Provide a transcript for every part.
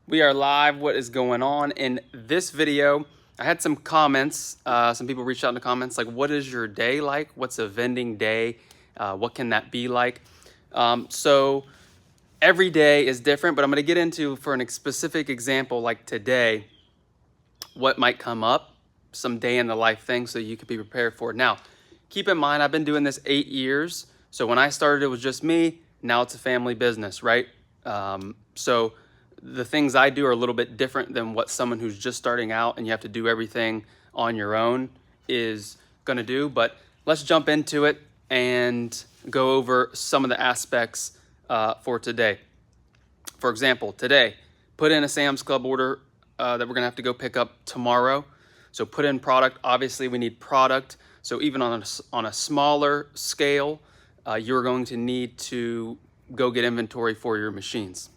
We are live. What is going on? In this video, I had some comments. Some people reached out in the comments like, what is your day like? What's a vending day? What can that be like? So every day is different, but I'm going to get into, for a specific example like today, what might come up, some day in the life things so you could be prepared for it. Now, keep in mind, I've been doing this 8 years. So when I started, it was just me. Now it's a family business, right? So the things I do are a little bit different than what someone who's just starting out and you have to do everything on your own is going to do. But let's jump into it and go over some of the aspects for today. For example, today, put in a Sam's Club order that we're going to have to go pick up tomorrow. So put in product. Obviously, we need product. So even on a smaller scale, you're going to need to go get inventory for your machines.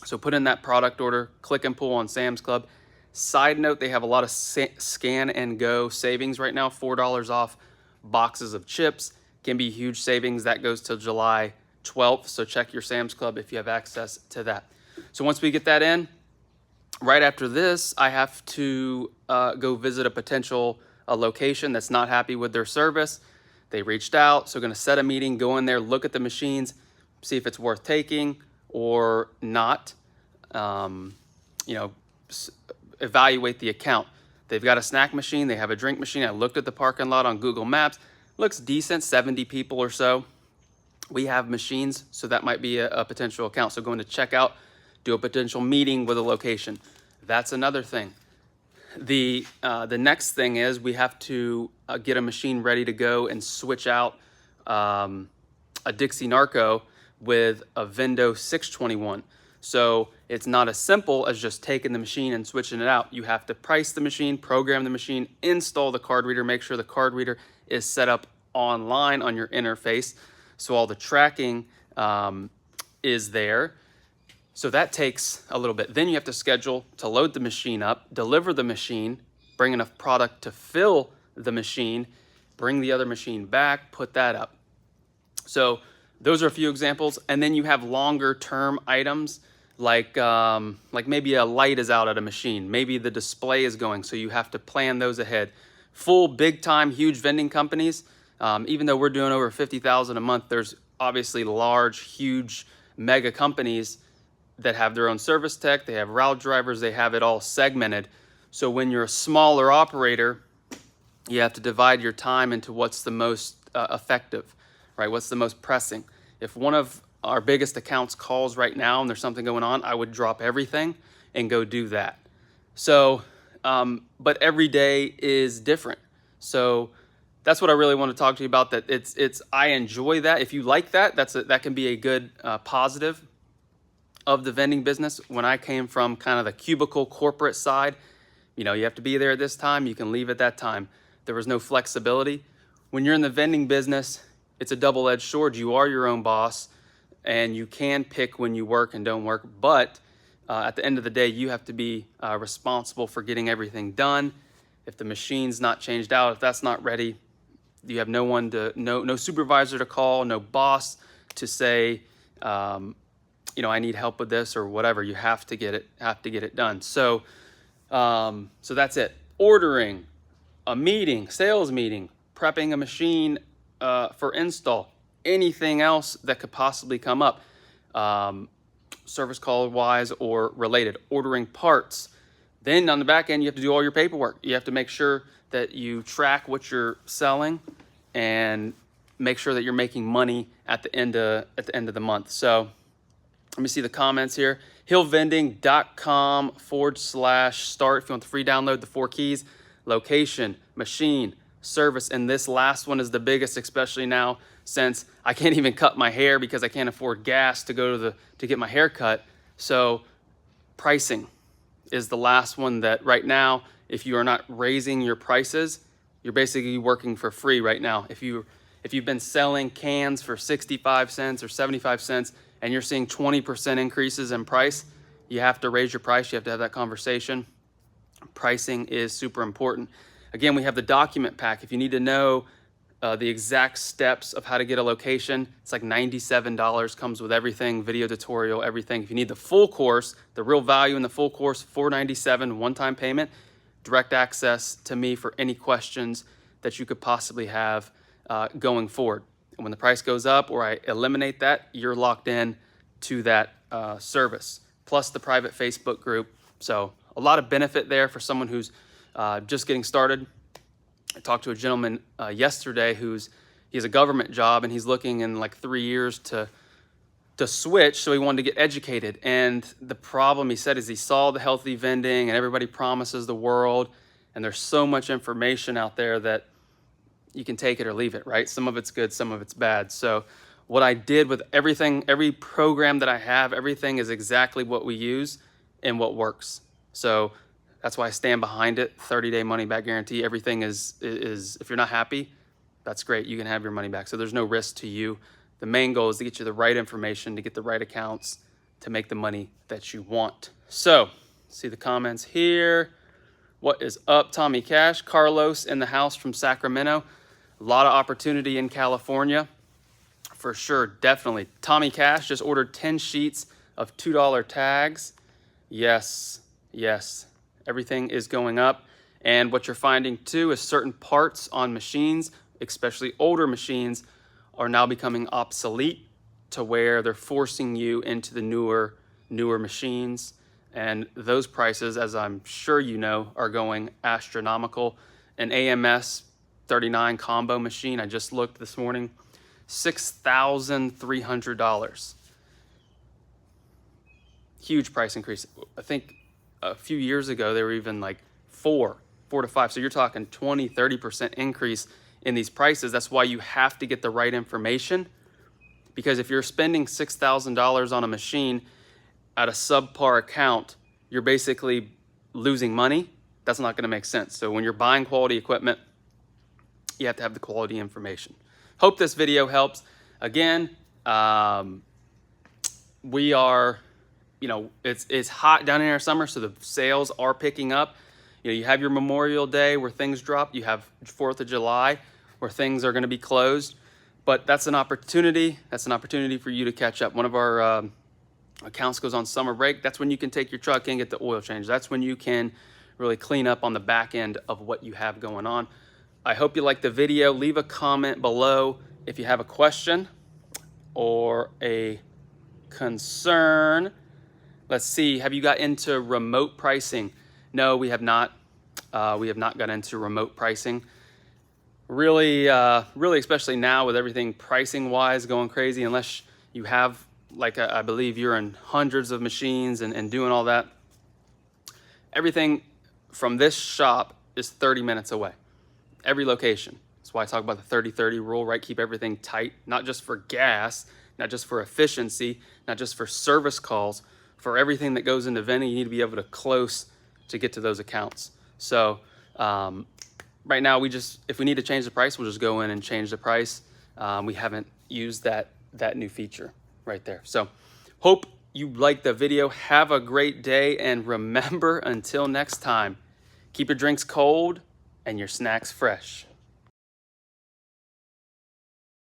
So put in that product order, click and pull on Sam's Club. Side note, they have a lot of scan and go savings right now, $4 off boxes of chips. Can be huge savings. That goes till July 12th. So check your Sam's Club if you have access to that. So once we get that in, right after this, I have to go visit a potential location that's not happy with their service. They reached out, so going to set a meeting, go in there, look at the machines, see if it's worth taking or not. Evaluate the account. They've got a snack machine, they have a drink machine. I looked at the parking lot on Google Maps. Looks decent, 70 people or so. We have machines, so that might be a potential account. So going to check out, do a potential meeting with a location. That's another thing. The next thing is we have to get a machine ready to go and switch out a Dixie Narco with a Vendo 621. So it's not as simple as just taking the machine and switching it out. You have to price the machine, program the machine, install the card reader, make sure the card reader is set up online on your interface. So all the tracking is there. So that takes a little bit. Then you have to schedule to load the machine up, deliver the machine, bring enough product to fill the machine, bring the other machine back, put that up. So those are a few examples. And then you have longer term items like maybe a light is out at a machine. Maybe the display is going, so you have to plan those ahead. Full big time, huge vending companies, even though we're doing over 50,000 a month, there's obviously large, huge mega companies that have their own service tech, they have route drivers, they have it all segmented. So when you're a smaller operator, you have to divide your time into what's the most effective, right? What's the most pressing. If one of our biggest accounts calls right now and there's something going on, I would drop everything and go do that. So, but every day is different. So that's what I really want to talk to you about, that I enjoy that. If you like that, that can be a good positive of the vending business. When I came from kind of the cubicle corporate side, you have to be there at this time, you can leave at that time. There was no flexibility. When you're in the vending business, it's a double-edged sword. You are your own boss and you can pick when you work and don't work, but at the end of the day, you have to be responsible for getting everything done. If the machine's not changed out, if that's not ready, you have no supervisor to call, no boss to say, I need help with this or whatever. You have to get it done. So that's it. Ordering, a meeting, sales meeting, prepping a machine for install, anything else that could possibly come up, service call wise or related, ordering parts. Then on the back end, you have to do all your paperwork. You have to make sure that you track what you're selling and make sure that you're making money at the end of the month. So let me see the comments here. hillvending.com/start if you want the free download, the 4 keys: location, machine, service. And this last one is the biggest, especially now since I can't even cut my hair because I can't afford gas to go to get my hair cut. So pricing is the last one that right now, if you are not raising your prices, you're basically working for free right now. If you've been selling cans for 65 cents or 75 cents and you're seeing 20% increases in price, you have to raise your price. You have to have that conversation. Pricing is super important. Again, we have the document pack. If you need to know the exact steps of how to get a location. It's like $97, comes with everything, video tutorial, everything. If you need the full course, the real value in the full course, $497, one-time payment, direct access to me for any questions that you could possibly have going forward. And when the price goes up or I eliminate that, you're locked in to that service, plus the private Facebook group. So a lot of benefit there for someone who's just getting started. I talked to a gentleman yesterday he has a government job and he's looking in like 3 years to switch, so he wanted to get educated. And the problem, he said, is he saw the healthy vending and everybody promises the world, and there's so much information out there that you can take it or leave it, right? Some of it's good, some of it's bad. So what I did with everything, every program that I have, everything is exactly what we use and what works. So that's why I stand behind it. 30-day money back guarantee. Everything is if you're not happy, that's great. You can have your money back. So there's no risk to you. The main goal is to get you the right information, to get the right accounts, to make the money that you want. So see the comments here. What is up, Tommy Cash? Carlos in the house from Sacramento. A lot of opportunity in California. For sure, definitely. Tommy Cash just ordered 10 sheets of $2 tags. Yes, yes. Everything is going up. And what you're finding too is certain parts on machines, especially older machines, are now becoming obsolete to where they're forcing you into the newer machines. And those prices, as I'm sure you know, are going astronomical. An AMS 39 combo machine, I just looked this morning, $6,300. Huge price increase. I think a few years ago, they were even like four to five. So you're talking 20, 30% increase in these prices. That's why you have to get the right information, because if you're spending $6,000 on a machine at a subpar account, you're basically losing money. That's not going to make sense. So when you're buying quality equipment, you have to have the quality information. Hope this video helps. Again, we are, it's hot down in our summer, so the sales are picking up. You have your Memorial Day where things drop. You have 4th of July where things are going to be closed. But that's an opportunity. That's an opportunity for you to catch up. One of our accounts goes on summer break. That's when you can take your truck and get the oil change. That's when you can really clean up on the back end of what you have going on. I hope you liked the video. Leave a comment below if you have a question or a concern. Let's see, have you got into remote pricing? No, we have not. We have not got into remote pricing. Really, especially now with everything pricing-wise going crazy, unless you have, like I believe you're in hundreds of machines and doing all that. Everything from this shop is 30 minutes away. Every location. That's why I talk about the 30-30 rule, right? Keep everything tight, not just for gas, not just for efficiency, not just for service calls. For everything that goes into vending, you need to be able to close to get to those accounts. So right now, if we need to change the price, we'll just go in and change the price. We haven't used that new feature right there. So hope you liked the video. Have a great day. And remember, until next time, keep your drinks cold and your snacks fresh.